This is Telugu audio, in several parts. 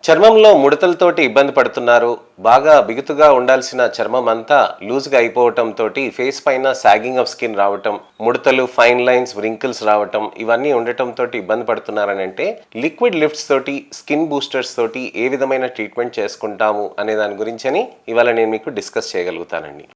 చర్మంలో ముడతలతోటి ఇబ్బంది పడుతున్నారు. బాగా బిగుతుగా ఉండాల్సిన చర్మం అంతా లూజ్గా అయిపోవటంతో ఫేస్ పైన సాగింగ్ ఆఫ్ స్కిన్ రావటం, ముడతలు, ఫైన్ లైన్స్, వ్రింకిల్స్ రావటం ఇవన్నీ ఉండటంతో ఇబ్బంది పడుతున్నారని అంటే లిక్విడ్ లిఫ్ట్స్ తోటి, స్కిన్ బూస్టర్స్ తోటి ఏ విధమైన ట్రీట్మెంట్ చేసుకుంటాము అనే దాని గురించి ఇవాళ నేను మీకు డిస్కస్ చేయగలుగుతానండి.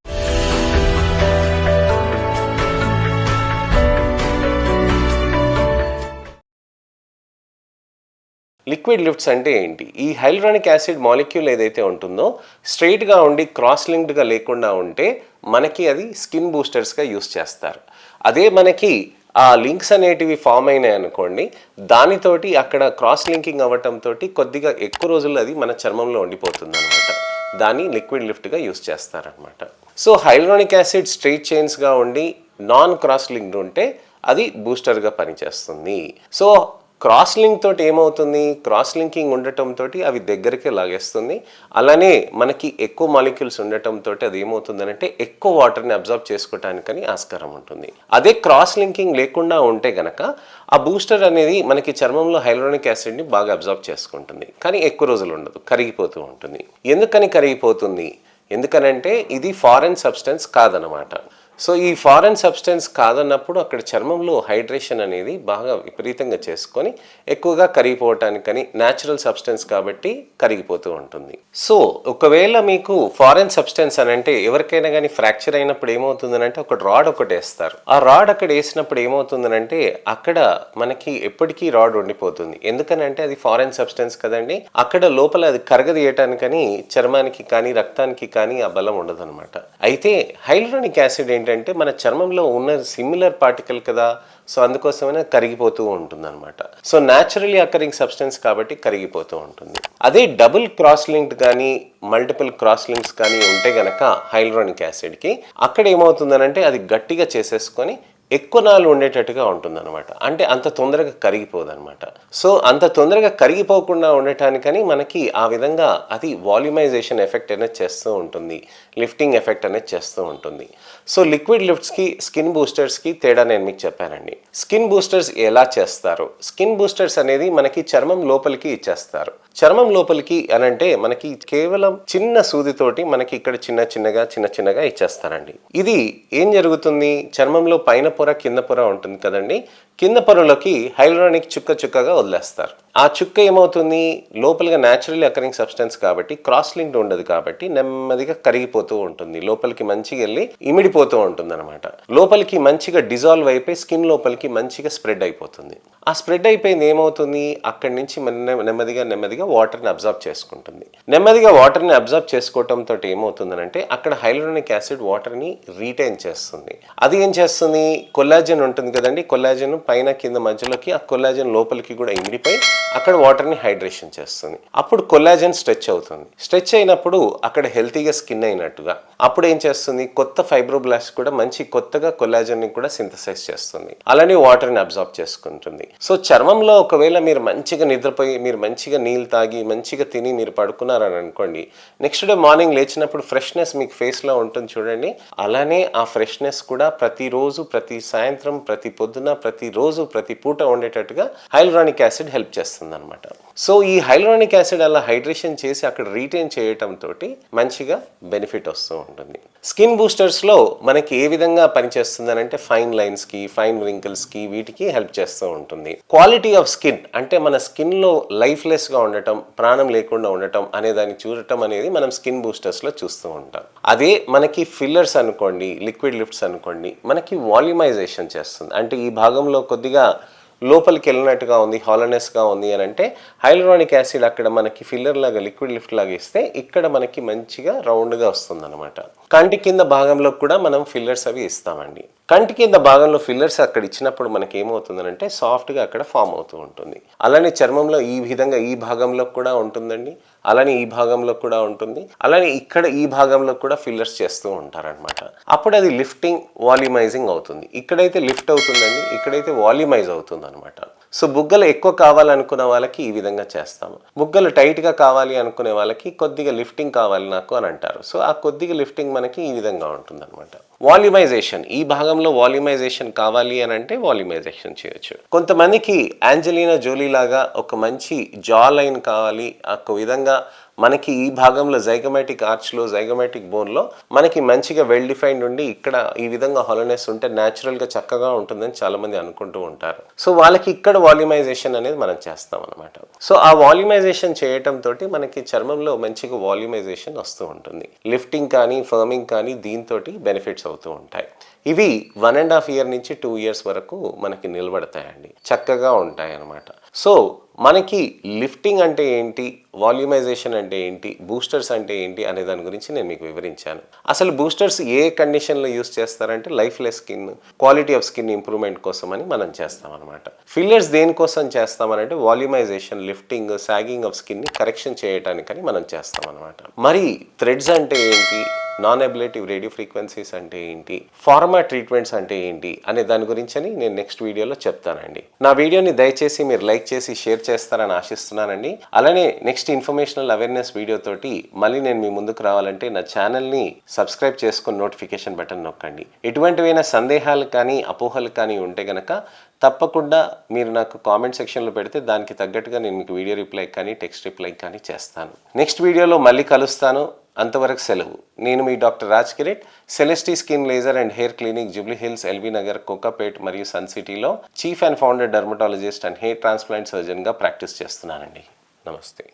లిక్విడ్ లిఫ్ట్స్ అంటే ఏంటి? ఈ హైలూరానిక్ యాసిడ్ మాలిక్యూల్ ఏదైతే ఉంటుందో స్ట్రైట్గా ఉండి క్రాస్ లింక్డ్గా లేకుండా ఉంటే మనకి అది స్కిన్ బూస్టర్స్గా యూస్ చేస్తారు. అదే మనకి ఆ లింక్స్ అనేటివి ఫామ్ అయినాయి అనుకోండి, దానితోటి అక్కడ క్రాస్ లింకింగ్ అవ్వటంతో కొద్దిగా ఎక్కువ రోజులు అది మన చర్మంలో ఉండిపోతుంది అనమాట. దాన్ని లిక్విడ్ లిఫ్ట్గా యూస్ చేస్తారనమాట. సో హైలూరానిక్ యాసిడ్ స్ట్రైట్ చైన్స్గా ఉండి నాన్ క్రాస్ లింక్డ్ ఉంటే అది బూస్టర్గా పనిచేస్తుంది. సో క్రాస్ లింక్ తోటి ఏమవుతుంది? క్రాస్ లింకింగ్ ఉండటంతో అవి దగ్గరికి లాగేస్తుంది. అలానే మనకి ఎక్కువ మాలిక్యూల్స్ ఉండటంతో అది ఏమవుతుందంటే ఎక్కువ వాటర్ని అబ్జర్వ్ చేసుకోవటానికని ఆస్కారం ఉంటుంది. అదే క్రాస్ లింకింగ్ లేకుండా ఉంటే గనక ఆ బూస్టర్ అనేది మనకి చర్మంలో హైలూరానిక్ యాసిడ్ని బాగా అబ్జర్వ్ చేసుకుంటుంది, కానీ ఎక్కువ రోజులు ఉండదు, కరిగిపోతూ ఉంటుంది. ఎందుకని కరిగిపోతుంది? ఎందుకనంటే ఇది ఫారెన్ సబ్స్టెన్స్ కాదనమాట. సో ఈ ఫారెన్ సబ్స్టెన్స్ కాదన్నప్పుడు అక్కడ చర్మంలో హైడ్రేషన్ అనేది బాగా విపరీతంగా చేసుకొని ఎక్కువగా కరిగిపోవటానికని న్యాచురల్ సబ్స్టెన్స్ కాబట్టి కరిగిపోతూ ఉంటుంది. సో ఒకవేళ మీకు ఫారెన్ సబ్స్టెన్స్ అని అంటే ఎవరికైనా కానీ ఫ్రాక్చర్ అయినప్పుడు ఏమవుతుందనంటే ఒక రాడ్ ఒకటి వేస్తారు. ఆ రాడ్ అక్కడ వేసినప్పుడు ఏమవుతుందనంటే అక్కడ మనకి ఎప్పటికీ రాడ్ ఉండిపోతుంది. ఎందుకనంటే అది ఫారెన్ సబ్స్టెన్స్ కదండి. అక్కడ లోపల అది కరగదీయటానికని చర్మానికి కానీ రక్తానికి కానీ ఆ బలం ఉండదు అనమాట. అయితే హైలూరానిక్ యాసిడ్ ఏంటంటే మన చర్మంలో ఉన్న సిమిలర్ పార్టికల్ కదా, సో అందుకోసమైనా కరిగిపోతూ ఉంటుంది అనమాట. సో న్యాచురలీ అకరింగ్ సబ్స్టెన్స్ కాబట్టి కరిగిపోతూ ఉంటుంది. అదే డబుల్ క్రాస్ లింక్డ్ కానీ మల్టిపుల్ క్రాస్ లింక్స్ కానీ ఉంటే గనక హైలూరానిక్ యాసిడ్కి అక్కడ ఏమవుతుందనంటే అది గట్టిగా చేసేసుకొని ఎక్కువ నాళ్ళు ఉండేటట్టుగా ఉంటుందన్నమాట. అంటే అంత తొందరగా కరిగిపోదు అనమాట. సో అంత తొందరగా కరిగిపోకుండా ఉండటానికని మనకి ఆ విధంగా అది వాల్యూమైజేషన్ ఎఫెక్ట్ అనేది చేస్తూ ఉంటుంది, లిఫ్టింగ్ ఎఫెక్ట్ అనేది చేస్తూ ఉంటుంది. సో లిక్విడ్ లిఫ్ట్స్కి స్కిన్ బూస్టర్స్కి తేడా నేను మీకు చెప్పానండి. స్కిన్ బూస్టర్స్ ఎలా చేస్తారు? స్కిన్ బూస్టర్స్ అనేది మనకి చర్మం లోపలికి ఇచ్చేస్తారు. చర్మం లోపలికి అనంటే మనకి కేవలం చిన్న సూదితోటి మనకి ఇక్కడ చిన్న చిన్నగా ఇచ్చేస్తారండి. ఇది ఏం జరుగుతుంది? చర్మంలో పైన పొర కింద పొర ఉంటుంది కదండి. కింద పొరలోకి హైలూరానిక్ చుక్కగా వదిలేస్తారు. ఆ చుక్క ఏమవుతుంది? లోపలిగా న్యాచురల్లీ అకరింగ్ సబ్స్టెన్స్ కాబట్టి క్రాస్ లింక్డ్ ఉండదు కాబట్టి నెమ్మదిగా కరిగిపోతూ ఉంటుంది, లోపలికి మంచిగా వెళ్ళి ఇమిడిపోతూ ఉంటుంది అనమాట. లోపలికి మంచిగా డిజాల్వ్ అయిపోయి స్కిన్ లోపలికి మంచిగా స్ప్రెడ్ అయిపోతుంది. ఆ స్ప్రెడ్ అయిపోయింది ఏమవుతుంది? అక్కడి నుంచి నెమ్మదిగా వాటర్ని అబ్జర్వ్ చేసుకుంటుంది. నెమ్మదిగా వాటర్ని అబ్జర్వ్ చేసుకోవటంతో ఏమవుతుందనంటే అక్కడ హైలూరానిక్ యాసిడ్ వాటర్ని రీటైన్ చేస్తుంది. అది ఏం చేస్తుంది? కొల్లాజన్ ఉంటుంది కదండి, కొల్లాజన్ పైన కింద మధ్యలోకి ఆ కొల్లాజన్ లోపలికి కూడా ఇమిడిపోయి అక్కడ వాటర్ని హైడ్రేషన్ చేస్తుంది. అప్పుడు కొల్లాజన్ స్ట్రెచ్ అవుతుంది. స్ట్రెచ్ అయినప్పుడు అక్కడ హెల్తీగా స్కిన్ అయినట్టుగా అప్పుడు ఏం చేస్తుంది? కొత్త ఫైబ్రోబ్లాస్ట్ కూడా మంచి కొత్తగా కొల్లాజన్ని కూడా సింథసైజ్ చేస్తుంది. అలానే వాటర్ని అబ్జర్వ్ చేసుకుంటుంది. సో చర్మంలో ఒకవేళ మీరు మంచిగా నిద్రపోయి మీరు మంచిగా నీళ్ళు తాగి మంచిగా తిని మీరు పడుకున్నారని అనుకోండి, నెక్స్ట్ డే మార్నింగ్ లేచినప్పుడు ఫ్రెష్నెస్ మీకు ఫేస్లో ఉంటుంది చూడండి. అలానే ఆ ఫ్రెష్నెస్ కూడా ప్రతిరోజు, ప్రతి సాయంత్రం, ప్రతి పొద్దున, ప్రతిరోజు, ప్రతి పూట ఉండేటట్టుగా హైలూరానిక్ యాసిడ్ హెల్ప్ చేస్తుంది అనమాట. సో ఈ హైలూరానిక్ యాసిడ్ అలా హైడ్రేషన్ చేసి అక్కడ రీటైన్ చేయటంతో మంచిగా బెనిఫిట్ వస్తూ ఉంటుంది. స్కిన్ బూస్టర్స్లో మనకి ఏ విధంగా పనిచేస్తుంది అని అంటే ఫైన్ లైన్స్కి, ఫైన్ వ్రింకిల్స్కి వీటికి హెల్ప్ చేస్తూ ఉంటుంది. క్వాలిటీ ఆఫ్ స్కిన్ అంటే మన స్కిన్లో లైఫ్లెస్గా ఉండటం, ప్రాణం లేకుండా ఉండటం అనే దాన్ని చూడటం అనేది మనం స్కిన్ బూస్టర్స్లో చూస్తూ ఉంటాం. అదే మనకి ఫిల్లర్స్ అనుకోండి, లిక్విడ్ లిఫ్ట్స్ అనుకోండి, మనకి వాల్యూమైజేషన్ చేస్తుంది. అంటే ఈ భాగంలో కొద్దిగా లోపలికి వెళ్ళినట్టుగా ఉంది, హాలోనెస్గా ఉంది అని అంటే హైలూరానిక్ యాసిడ్ అక్కడ మనకి ఫిల్లర్ లాగా, లిక్విడ్ లిఫ్ట్ లాగా ఇస్తే ఇక్కడ మనకి మంచిగా రౌండ్గా వస్తుంది అనమాట. కంటి కింద భాగంలో కూడా మనం ఫిల్లర్స్ అవి ఇస్తామండి. కంటి కింద భాగంలో ఫిల్లర్స్ అక్కడ ఇచ్చినప్పుడు మనకి ఏమవుతుందనంటే సాఫ్ట్గా అక్కడ ఫామ్ అవుతూ ఉంటుంది. అలానే చర్మంలో ఈ విధంగా ఈ భాగంలో కూడా ఉంటుందండి, అలానే ఈ భాగంలో కూడా ఉంటుంది, అలానే ఇక్కడ ఈ భాగంలో కూడా ఫిల్లర్స్ చేస్తూ ఉంటారనమాట. అప్పుడు అది లిఫ్టింగ్, వాల్యూమైజింగ్ అవుతుంది. ఇక్కడైతే లిఫ్ట్ అవుతుందండి, ఇక్కడైతే వాల్యూమైజ్ అవుతుంది అనమాట. సో బుగ్గలు ఎక్కువ కావాలనుకున్న వాళ్ళకి ఈ విధంగా చేస్తాము. బుగ్గలు టైట్గా కావాలి అనుకునే వాళ్ళకి కొద్దిగా లిఫ్టింగ్ కావాలి నాకు అని అంటారు. సో ఆ కొద్దిగా లిఫ్టింగ్ మనకి ఈ విధంగా ఉంటుంది అనమాట. వాల్యూమైజేషన్, ఈ భాగంలో వాల్యూమైజేషన్ కావాలి అని అంటే వాల్యూమైజేషన్ చేయొచ్చు. కొంతమందికి యాంజలీనా జోలీ లాగా ఒక మంచి జా లైన్ కావాలి, ఒక విధంగా మనకి ఈ భాగంలో జైగమాటిక్ ఆర్చ్లో జైగమాటిక్ బోన్లో మనకి మంచిగా వెల్ డిఫైన్డ్ ఉండి ఇక్కడ ఈ విధంగా హాలోనెస్ ఉంటే న్యాచురల్గా చక్కగా ఉంటుందని చాలామంది అనుకుంటూ ఉంటారు. సో వాళ్ళకి ఇక్కడ వాల్యూమైజేషన్ అనేది మనం చేస్తాం అనమాట. సో ఆ వాల్యూమైజేషన్ చేయటం తోటి మనకి చర్మంలో మంచిగా వాల్యూమైజేషన్ వస్తూ ఉంటుంది. లిఫ్టింగ్ కానీ ఫర్మింగ్ కానీ దీంతో బెనిఫిట్స్ అవుతూ ఉంటాయి. ఇవి 1.5 year నుంచి 2 years వరకు మనకి నిలబడతాయండి, చక్కగా ఉంటాయి అన్నమాట. సో మనకి లిఫ్టింగ్ అంటే ఏంటి, వాల్యూమైజేషన్ అంటే ఏంటి, బూస్టర్స్ అంటే ఏంటి అనే దాని గురించి నేను మీకు వివరించాను. అసలు బూస్టర్స్ ఏ కండిషన్లో యూస్ చేస్తారంటే lifeless skin, quality of skin improvement కోసం అని మనం చేస్తాం అనమాట. ఫిల్లర్స్ దేనికోసం చేస్తామనంటే వాల్యూమైజేషన్, లిఫ్టింగ్, సాగింగ్ ఆఫ్ స్కిన్ని కరెక్షన్ చేయడానికని మనం చేస్తాం అనమాట. మరి థ్రెడ్స్ అంటే ఏంటి, నాన్ అబ్లేటివ్ రేడియో ఫ్రీక్వెన్సీస్ అంటే ఏంటి, ఫార్మా ట్రీట్మెంట్స్ అంటే ఏంటి అనే దాని గురించి అని నేను నెక్స్ట్ వీడియోలో చెప్తానండి. నా వీడియోని దయచేసి మీరు లైక్ చేసి షేర్ చేస్తారని ఆశిస్తున్నానండి. అలానే నెక్స్ట్ ఇన్ఫర్మేషనల్ అవేర్నెస్ వీడియోతోటి మళ్ళీ నేను మీ ముందుకు రావాలంటే నా ఛానల్ని సబ్స్క్రైబ్ చేసుకుని నోటిఫికేషన్ బటన్ నొక్కండి. ఎటువంటివైనా సందేహాలు కానీ అపోహలు కానీ ఉంటే గనక తప్పకుండా మీరు నాకు కామెంట్ సెక్షన్లో పెడితే దానికి తగ్గట్టుగా నేను మీకు వీడియో రిప్లై కానీ టెక్స్ట్ రిప్లై కానీ చేస్తాను. నెక్స్ట్ వీడియోలో మళ్ళీ కలుస్తాను. అంతవరకు సెలవు. నేను మీ doctor Raj Kirit, Celestee skin laser and hair clinic, Jubilee Hills, LB Nagar, Kokapet మరియు సన్ సిటీలో chief and founder dermatologist and hair transplant సర్జన్గా ప్రాక్టీస్ చేస్తున్నానండి. నమస్తే.